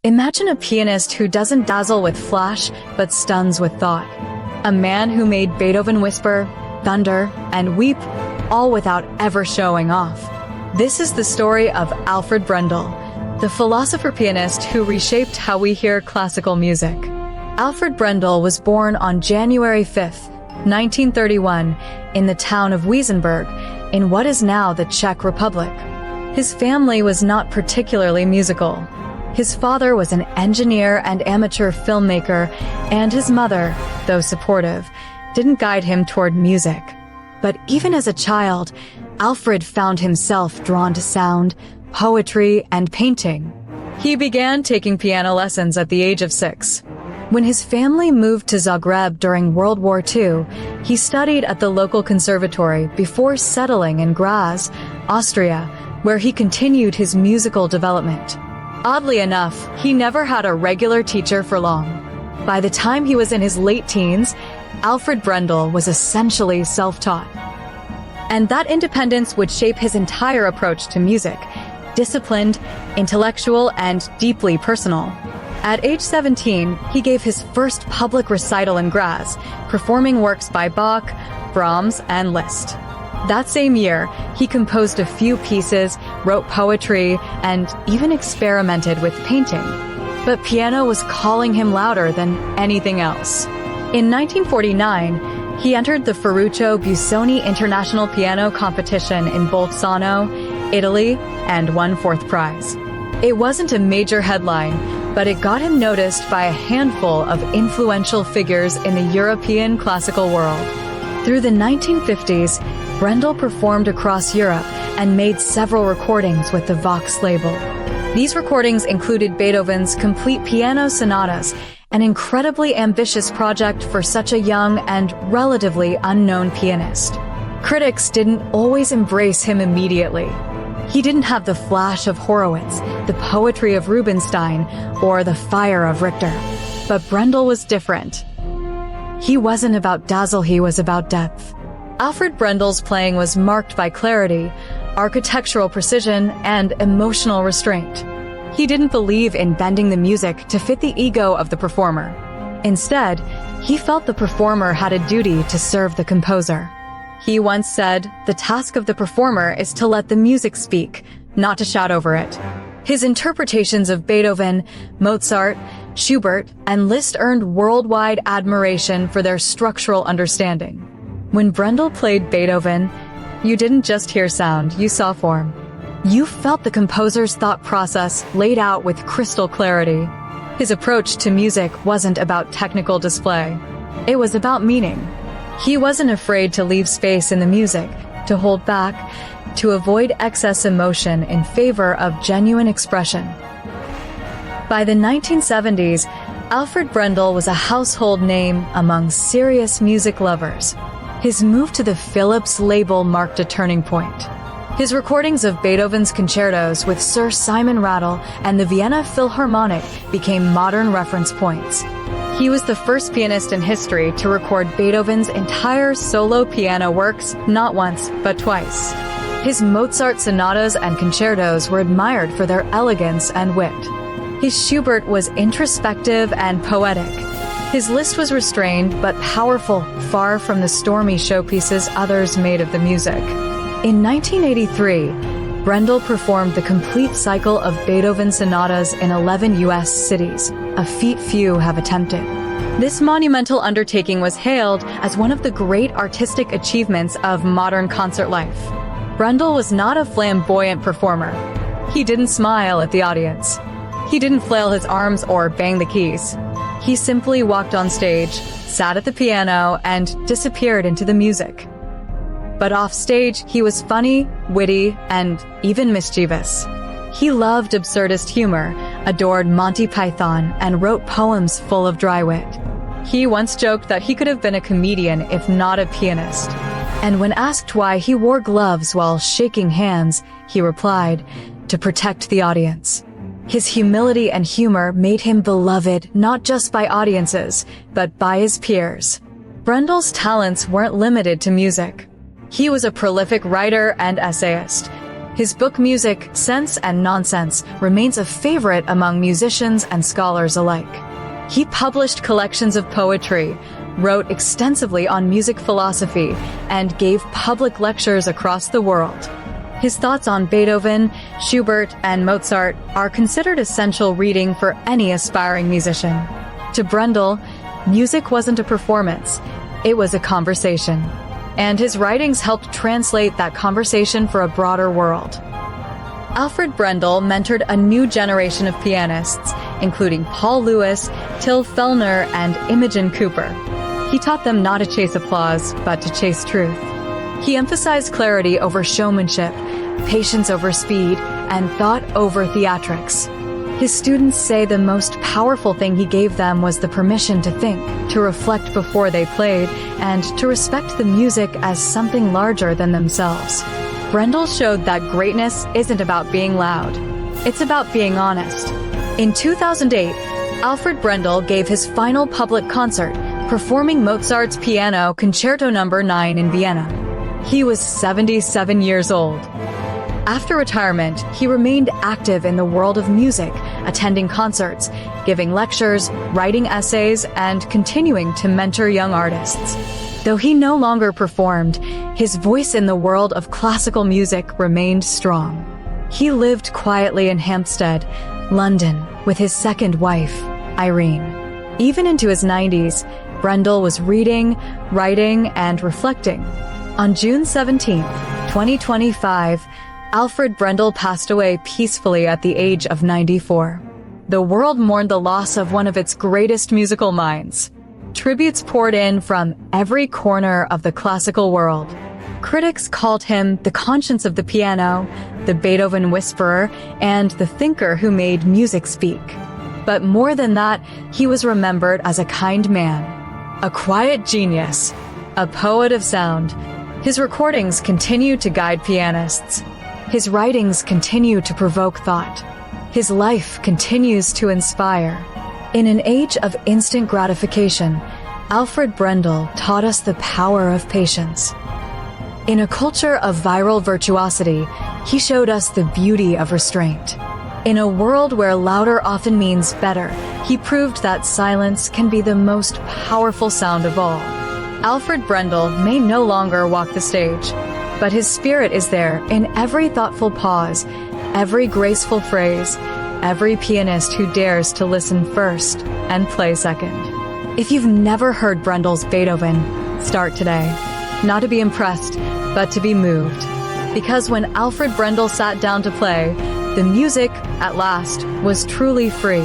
Imagine a pianist who doesn't dazzle with flash, but stuns with thought. A man who made Beethoven whisper, thunder, and weep, all without ever showing off. This is the story of Alfred Brendel, the philosopher-pianist who reshaped how we hear classical music. Alfred Brendel was born on January 5, 1931, in the town of Wiesenberg, in what is now the Czech Republic. His family was not particularly musical. His father was an engineer and amateur filmmaker, and his mother, though supportive, didn't guide him toward music. But even as a child, Alfred found himself drawn to sound, poetry, and painting. He began taking piano lessons at the age of 6. When his family moved to Zagreb during World War II, he studied at the local conservatory before settling in Graz, Austria, where he continued his musical development. Oddly enough, he never had a regular teacher for long. By the time he was in his late teens, Alfred Brendel was essentially self-taught. And that independence would shape his entire approach to music, disciplined, intellectual, and deeply personal. At age 17, he gave his first public recital in Graz, performing works by Bach, Brahms, and Liszt. That same year, he composed a few pieces, wrote poetry, and even experimented with painting. But piano was calling him louder than anything else. In 1949, he entered the Ferruccio Busoni International Piano Competition in Bolzano, Italy, and won 4th prize. It wasn't a major headline, but it got him noticed by a handful of influential figures in the European classical world. Through the 1950s, Brendel performed across Europe and made several recordings with the Vox label. These recordings included Beethoven's complete piano sonatas, an incredibly ambitious project for such a young and relatively unknown pianist. Critics didn't always embrace him immediately. He didn't have the flash of Horowitz, the poetry of Rubinstein, or the fire of Richter. But Brendel was different. He wasn't about dazzle, he was about depth. Alfred Brendel's playing was marked by clarity, architectural precision, and emotional restraint. He didn't believe in bending the music to fit the ego of the performer. Instead, he felt the performer had a duty to serve the composer. He once said, "The task of the performer is to let the music speak, not to shout over it." His interpretations of Beethoven, Mozart, Schubert, and Liszt earned worldwide admiration for their structural understanding. When Brendel played Beethoven, you didn't just hear sound, you saw form. You felt the composer's thought process laid out with crystal clarity. His approach to music wasn't about technical display. It was about meaning. He wasn't afraid to leave space in the music, to hold back, to avoid excess emotion in favor of genuine expression. By the 1970s, Alfred Brendel was a household name among serious music lovers. His move to the Philips label marked a turning point. His recordings of Beethoven's concertos with Sir Simon Rattle and the Vienna Philharmonic became modern reference points. He was the first pianist in history to record Beethoven's entire solo piano works not once, but twice. His Mozart sonatas and concertos were admired for their elegance and wit. His Schubert was introspective and poetic. His Liszt was restrained but powerful, far from the stormy showpieces others made of the music. In 1983, Brendel performed the complete cycle of Beethoven sonatas in 11 U.S. cities, a feat few have attempted. This monumental undertaking was hailed as one of the great artistic achievements of modern concert life. Brendel was not a flamboyant performer. He didn't smile at the audience. He didn't flail his arms or bang the keys. He simply walked on stage, sat at the piano, and disappeared into the music. But off stage, he was funny, witty, and even mischievous. He loved absurdist humor, adored Monty Python, and wrote poems full of dry wit. He once joked that he could have been a comedian if not a pianist. And when asked why he wore gloves while shaking hands, he replied, "To protect the audience." His humility and humor made him beloved not just by audiences, but by his peers. Brendel's talents weren't limited to music. He was a prolific writer and essayist. His book Music, Sense and Nonsense remains a favorite among musicians and scholars alike. He published collections of poetry, wrote extensively on music philosophy, and gave public lectures across the world. His thoughts on Beethoven, Schubert, and Mozart are considered essential reading for any aspiring musician. To Brendel, music wasn't a performance, it was a conversation. And his writings helped translate that conversation for a broader world. Alfred Brendel mentored a new generation of pianists, including Paul Lewis, Till Fellner, and Imogen Cooper. He taught them not to chase applause, but to chase truth. He emphasized clarity over showmanship, patience over speed, and thought over theatrics. His students say the most powerful thing he gave them was the permission to think, to reflect before they played, and to respect the music as something larger than themselves. Brendel showed that greatness isn't about being loud. It's about being honest. In 2008, Alfred Brendel gave his final public concert, performing Mozart's Piano Concerto No. 9 in Vienna. He was 77 years old. After retirement, he remained active in the world of music, attending concerts, giving lectures, writing essays, and continuing to mentor young artists. Though he no longer performed, his voice in the world of classical music remained strong. He lived quietly in Hampstead, London, with his second wife, Irene. Even into his 90s, Brendel was reading, writing, and reflecting. On June 17, 2025, Alfred Brendel passed away peacefully at the age of 94. The world mourned the loss of one of its greatest musical minds. Tributes poured in from every corner of the classical world. Critics called him the conscience of the piano, the Beethoven whisperer, and the thinker who made music speak. But more than that, he was remembered as a kind man, a quiet genius, a poet of sound. His recordings continue to guide pianists. His writings continue to provoke thought. His life continues to inspire. In an age of instant gratification, Alfred Brendel taught us the power of patience. In a culture of viral virtuosity, he showed us the beauty of restraint. In a world where louder often means better, he proved that silence can be the most powerful sound of all. Alfred Brendel may no longer walk the stage, but his spirit is there in every thoughtful pause, every graceful phrase, every pianist who dares to listen first and play second. If you've never heard Brendel's Beethoven, start today. Not to be impressed, but to be moved. Because when Alfred Brendel sat down to play, the music, at last, was truly free.